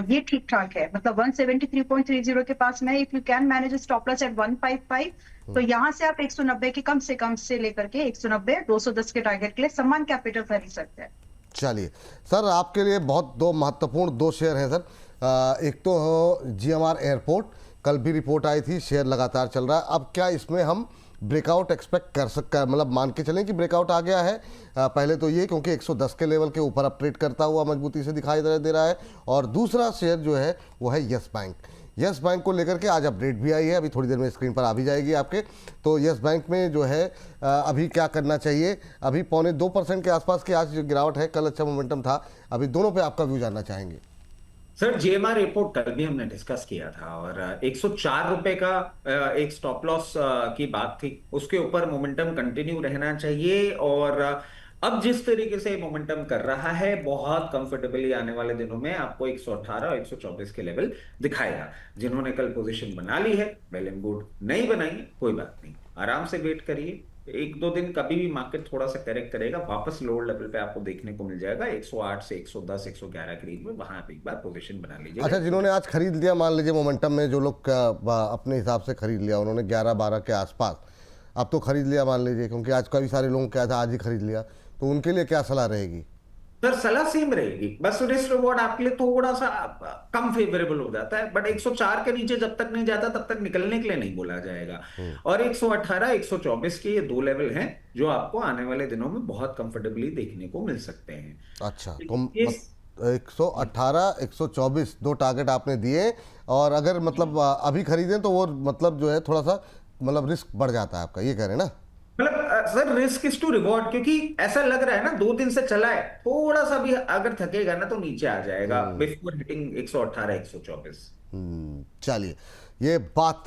ये ठीक ठाक है, मतलब 173.30 के पास में, if you can manage stop loss at 155, तो यहाँ से आप 190 के कम से लेकर के 190 210 के टारगेट के लिए सम्मान कैपिटल खरीद सकते हैं। चलिए सर, आपके लिए बहुत 2 महत्वपूर्ण 2 शेयर हैं सर, एक तो GMR एयरपोर्ट, कल भी रिपोर्ट आई थी, शेयर लगातार चल रहा है। अब क्या इसमें हम ब्रेकआउट एक्सपेक्ट कर सकते, मतलब मान के चलें कि ब्रेकआउट आ गया है? पहले तो ये क्योंकि 110 के लेवल के ऊपर अपट्रेड करता हुआ मजबूती से दिखाई दे रहा है। और दूसरा शेयर जो है वो है यस बैंक। यस बैंक को लेकर के आज अपडेट भी आई है, अभी थोड़ी देर में स्क्रीन पर आ भी जाएगी आपके। तो यस बैंक में जो है अभी क्या करना चाहिए? अभी 0.25% के आसपास की आज जो गिरावट है, कल अच्छा मोमेंटम था। अभी दोनों पे आपका व्यू जानना चाहेंगे। सर जेएमआर रिपोर्ट कल भी हमने डिस्कस किया था और 104 रुपए का एक स्टॉप लॉस की बात थी, उसके ऊपर मोमेंटम कंटिन्यू रहना चाहिए। और अब जिस तरीके से मोमेंटम कर रहा है, बहुत कंफर्टेबली आने वाले दिनों में आपको 118 और 124 के लेवल दिखाएगा। जिन्होंने कल पोजीशन बना ली है, वेल एंड गुड, नहीं बनाई कोई बात नहीं, आराम से वेट करिए। 1-2 दिन कभी भी मार्केट थोड़ा सा करेक्ट करेगा, वापस लोअर लेवल पे आपको देखने को मिल जाएगा 108 से 110 111 के रेंज में, वहां पे एक बार पोजीशन बना लीजिए। अच्छा, जिन्होंने आज खरीद लिया, मान लीजिए मोमेंटम में जो लोग अपने हिसाब से खरीद लिया, उन्होंने 11-12 के आसपास अब तो खरीद लिया मान लीजिए, क्योंकि आज कई सारे लोगों क्या था आज ही खरीद लिया, तो उनके लिए क्या सलाह रहेगी? सर सलाह सेम रहेगी, बस रिस्क रिवॉर्ड आपके लिए थोड़ा सा कम फेवरेबल हो जाता है, बट 104 के नीचे जब तक नहीं जाता तब तक निकलने के लिए नहीं बोला जाएगा। और 118 124 के ये 2 लेवल हैं जो आपको आने वाले दिनों में बहुत कंफर्टेबली देखने को मिल सकते हैं। अच्छा, तो 118 124 2 टारगेट आपने दिए, और अगर मतलब अभी खरीदें तो वो मतलब जो है थोड़ा सा मतलब रिस्क बढ़ जाता है आपका, ये कह रहे हैं ना? मतलब sir risk is to reward, क्योंकि ऐसा लग रहा है ना 2 दिन से चला है, थोड़ा सा भी अगर थकेगा ना तो नीचे आ जाएगा बिफोर हिटिंग 118 124। चलिए, ये बात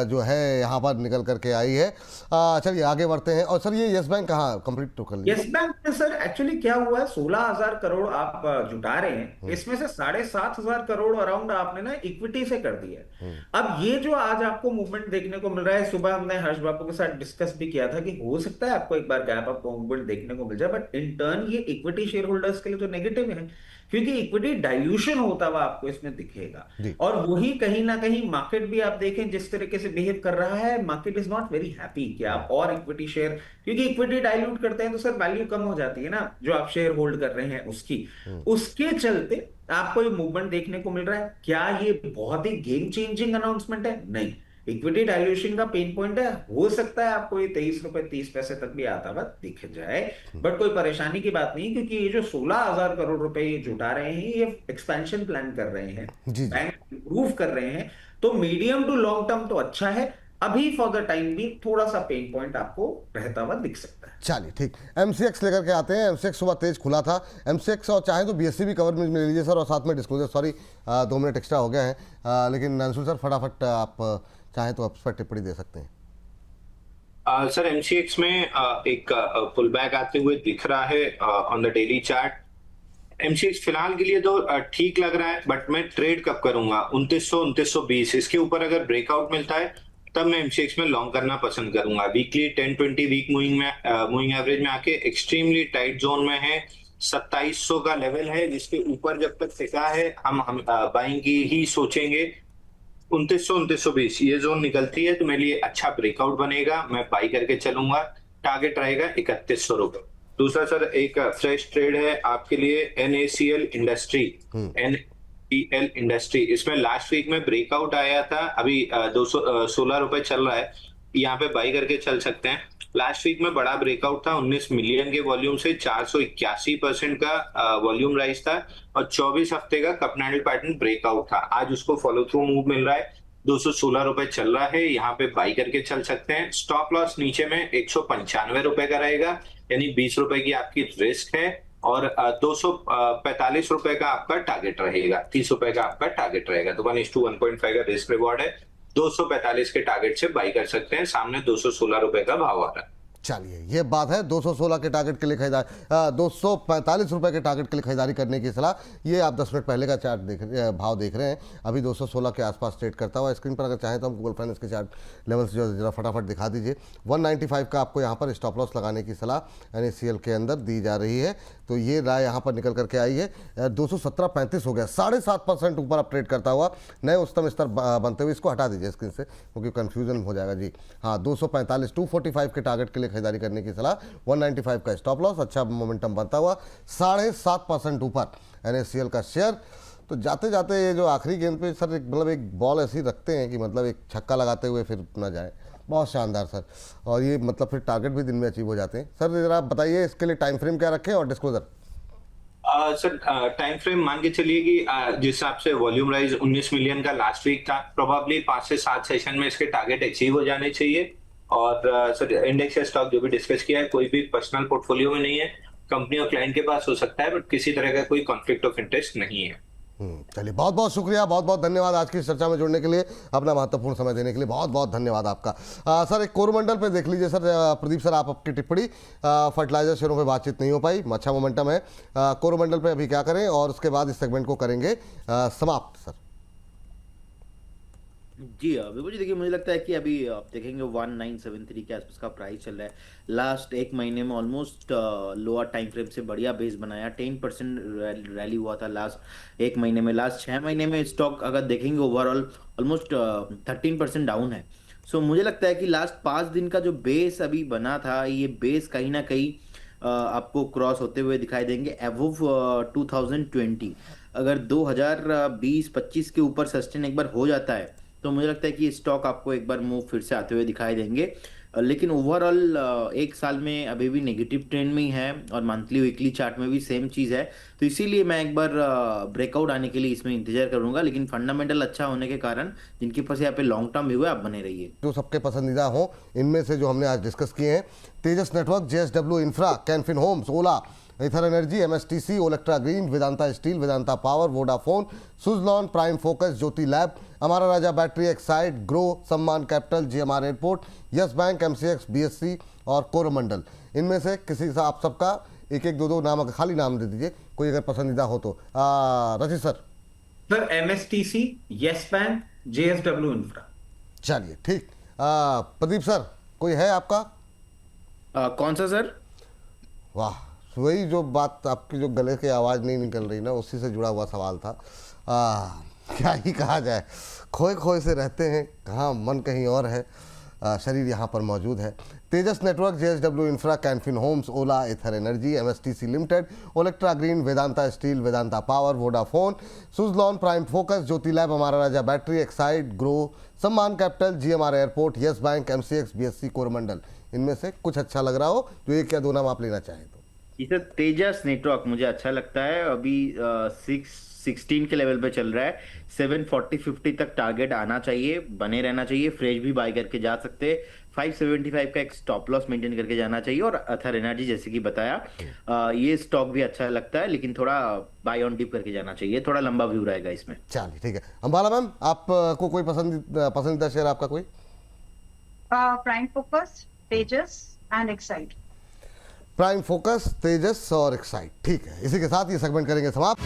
जो है यहाँ पर निकल करके आई है। चलिए आगे बढ़ते हैं। और सर ये यस बैंक कहाँ कंप्लीट तो कर लिया? यस बैंक में सर एक्चुअली क्या हुआ है, 16,000 करोड़ आप जुटा रहे हैं, इसमें से 7,500 करोड़ अराउंड आपने ना इक्विटी से कर दिया है। अब ये जो आज आपको मूवमेंट देखने को मिल रहा है, सुबह हमने हर्ष बाबू के साथ डिस्कस भी किया था कि हो सकता है आपको एक बार गैप अप मूवमेंट देखने को मिल जाए, बट इन टर्न ये इक्विटी शेयर होल्डर्स के लिए तो नेगेटिव है, क्योंकि इक्विटी डाइल्यूशन होता हुआ आपको इसमें दिखेगा। और वही कहीं ना कहीं मार्केट भी आप देखें जिस तरीके से बिहेव कर रहा है, market is not very happy कि आप और इक्विटी शेयर, क्योंकि इक्विटी डाइल्यूट करते हैं तो सर वैल्यू कम हो जाती है ना जो आप शेयर होल्ड कर रहे हैं उसकी, उसके चलते आपको ये मूवमेंट देखने को मिल रहा है। क्या ये बहुत ही गेम चेंजिंग अनाउंसमेंट है? नहीं, इक्विटी डाइल्यूशन का पेन पॉइंट है, हो सकता है आपको ये 23 रुपए 30 पैसे तक भी आता हुआ दिख जाए, बट कोई परेशानी की बात नहीं, क्योंकि ये जो 16,000 करोड़ रुपए ये जुटा रहे हैं, ये एक्सपेंशन प्लान कर रहे हैं, बैंक इंप्रूव कर रहे हैं, तो मीडियम टू लॉन्ग टर्म तो अच्छा है। अभी फॉर द टाइम भी थोड़ा सा पेन पॉइंट आपको रहता हुआ दिख सकता है। चलिए ठीक, MCX लेकर के आते हैं। MCX सुबह तेज खुला था, MCX, और चाहे तो BSE भी कवर में ले लीजिए सर, और साथ में डिस्क्लोजर, सॉरी 2 मिनट एक्स्ट्रा हो गए हैं, लेकिन अंशुल सर फटाफट आप चाहें तो आप पर टिप्पणी दे सकते हैं। सर MCX में एक पुल बैक आते हुए दिख रहा है on the daily chart. MCX फिलहाल के लिए तो ठीक लग रहा है, बट मैं ट्रेड कब करूंगा 2900 2920 इसके ऊपर अगर ब्रेकआउट मिलता है तब मैं MCX में लॉन्ग करना पसंद करूंगा। वीकली 10-20 वीक मूविंग एवरेज में आके एक्सट्रीमली टाइट जोन में है, 2700 का लेवल है, जिसके ऊपर जब तक टिका है हम बाइंग की ही सोचेंगे। 2900 2920 ये जोन निकलती है तो मेरे लिए अच्छा ब्रेकआउट बनेगा, मैं बाई करके चलूंगा। टारगेट रहेगा 3100 रुपए। दूसरा सर एक फ्रेश ट्रेड है आपके लिए, NACL इंडस्ट्री, NACL इंडस्ट्री, इसमें लास्ट वीक में ब्रेकआउट आया था, अभी 216 रुपए चल रहा है, यहाँ पे बाई करके चल सकते हैं। लास्ट वीक में बड़ा ब्रेकआउट था, 19 मिलियन के वॉल्यूम से 481% का वॉल्यूम राइज था, और 24 हफ्ते का कप हैंडल पैटर्न ब्रेकआउट था। आज उसको फॉलो थ्रू मूव मिल रहा है, 216 रुपए चल रहा है, यहाँ पे बाई करके चल सकते हैं। स्टॉप लॉस नीचे में 195 रुपए का रहेगा, यानी 20 रुपए की आपकी रिस्क है, और 245 रुपए का आपका टारगेट रहेगा, 30 रुपए का आपका टारगेट रहेगा। तो 1:1.5 का रिस्क रिवॉर्ड है, 245 के टारगेट से बाई कर सकते हैं, सामने 216 रुपए का भाव आ रहा है। चलिए, ये बात है। 216 के टारगेट के लिए खरीदारी, 245 रुपए के टारगेट के लिए खरीदारी करने की सलाह। ये आप 10 मिनट पहले का चार्ट भाव देख रहे हैं, अभी 216 के आसपास ट्रेड करता हुआ। स्क्रीन पर अगर चाहें तो हम गूगल फाइनेंस के चार्ट लेवल्स जो जरा फटाफट दिखा दीजिए। 195 का आपको यहाँ पर स्टॉप लॉस लगाने की सलाह NACL के अंदर दी जा रही है, तो ये राय यहाँ पर निकल करके आई है। 217.35 हो गया, 7.5% ऊपर आप ट्रेड करता हुआ, नए उच्चतम स्तर बनते हुए। इसको हटा दीजिए स्क्रीन से क्योंकि कन्फ्यूजन हो जाएगा जी। हाँ, 245 245 के टारगेट के लिए खरीदारी करने की सलाह, 195 का स्टॉप लॉस, अच्छा मोमेंटम बनता हुआ, 7.5% ऊपर NACL का शेयर। तो जाते जाते ये जो आखिरी गेंद पे सर मतलब एक बॉल ऐसी रखते हैं कि मतलब एक छक्का लगाते हुए फिर ना जाए, बहुत शानदार सर। और ये मतलब फिर टारगेट भी दिन में अचीव हो जाते हैं। सर ज़रा आप बताइए इसके लिए टाइम फ्रेम क्या रखें और डिस्क्लोजर। सर टाइम फ्रेम मान के चलिए कि जिस हिसाब से वॉल्यूम राइज 19 मिलियन का लास्ट वीक था, प्रोबेबली 5 से 7 सेशन में इसके टारगेट अचीव हो जाने चाहिए। और सर इंडेक्स या स्टॉक जो भी डिस्कस किया है, कोई भी पर्सनल पोर्टफोलियो में नहीं है, कंपनी और क्लाइंट के पास हो सकता है, बट किसी तरह का कोई कॉन्फ्लिक्ट ऑफ इंटरेस्ट नहीं है। चलिए बहुत बहुत शुक्रिया, बहुत बहुत धन्यवाद आज की इस चर्चा में जुड़ने के लिए, अपना महत्वपूर्ण समय देने के लिए बहुत बहुत धन्यवाद आपका। सर एक कोरोमंडल पे देख लीजिए सर, प्रदीप सर आप आपकी टिप्पणी, फर्टिलाइजर शेयरों पे बातचीत नहीं हो पाई, अच्छा मोमेंटम है, कोरोमंडल पे अभी क्या करें और उसके बाद इस सेगमेंट को करेंगे समाप्त सर। जी बिल्कुल जी, देखिए मुझे लगता है कि अभी आप देखेंगे 1973 के आसपास का प्राइस चल रहा है। लास्ट एक महीने में ऑलमोस्ट लोअर टाइम फ्रेम से बढ़िया बेस बनाया, 10% रैली हुआ था लास्ट एक महीने में। लास्ट 6 महीने में स्टॉक अगर देखेंगे ओवरऑल ऑलमोस्ट 13% डाउन है। सो मुझे लगता है कि लास्ट 5 दिन का जो बेस अभी बना था, ये बेस कहीं ना कहीं आपको क्रॉस होते हुए दिखाई देंगे अबव 2020। अगर 2020-25 के ऊपर सस्टेन एक बार हो जाता है तो मुझे लगता है कि स्टॉक आपको एक बार मूव फिर से आते हुए दिखाई देंगे। लेकिन ओवरऑल एक साल में अभी भी नेगेटिव ट्रेंड में ही है और मंथली वीकली चार्ट में भी सेम चीज़ है। तो इसीलिए मैं एक बार ब्रेकआउट आने के लिए इसमें इंतजार करूंगा। लेकिन फंडामेंटल अच्छा होने के कारण जिनके पास यहाँ पे लॉन्ग टर्म व्यू है, आप बने रहिए। जो सबके पसंदीदा हो इनमें से जो हमने आज डिस्कस किए हैं, Tejas Network, JSW Infra, Canfin Homes, Ola, Ather Energy, MSTC, Olectra Green, Vedanta Steel, Vedanta Power, Vodafone, Suzlon, Prime Focus, Jyoti Lab, Amara Raja Battery, Exide, Groww, Sammaan Capital, GMR Airport, Yes Bank, MCX, BSC और कोरोमंडल। इनमें से किसी से आप सबका एक एक दो नाम, खाली नाम दे दीजिए कोई अगर पसंदीदा हो तो। रचित sir. Sir MSTC, yes bank, JSW infra. चलिए ठीक। प्रदीप सर कोई है आपका? कौन सा सर? वाह, वही जो बात आपकी जो गले की आवाज़ नहीं निकल रही ना, उसी से जुड़ा हुआ सवाल था। क्या ही कहा जाए, खोए खोए से रहते हैं, कहाँ मन कहीं और है, शरीर यहाँ पर मौजूद है। Tejas Network, JSW Infra, Canfin Homes, Ola, Ather Energy, MSTC Limited, Olectra Green, Vedanta Steel, Vedanta Power, Vodafone, Suzlon, Prime Focus, Jyoti Lab, Amara Raja Battery, Exide, Groww, Sammaan Capital, GMR Airport, Yes Bank, MCX, BSC, Coromandel. इनमें से कुछ अच्छा लग रहा हो जो एक या दो नाम आप लेना चाहें तो। इसे तेजस नेटवर्क मुझे अच्छा लगता है। अभी 616 के लेवल पे चल रहा है, 740-50 तक टारगेट आना चाहिए, बने रहना चाहिए। फ्रेश भी बाय करके जा सकते हैं, 575 का एक स्टॉप लॉस मेंटेन करके जाना चाहिए। और अथर एनर्जी जैसे कि बताया, ये स्टॉक भी अच्छा लगता है, लेकिन थोड़ा बाय ऑन डिप करके जाना चाहिए, थोड़ा लंबा व्यू रहेगा इसमें। चलिए ठीक है। अंबाला मैम, आपको कोई पसंदीदा शेयर आपका कोई? Prime Focus, Tejas and Exide. Prime Focus, Tejas और एक्साइड, ठीक है। इसी के साथ ये सेगमेंट करेंगे समाप्त।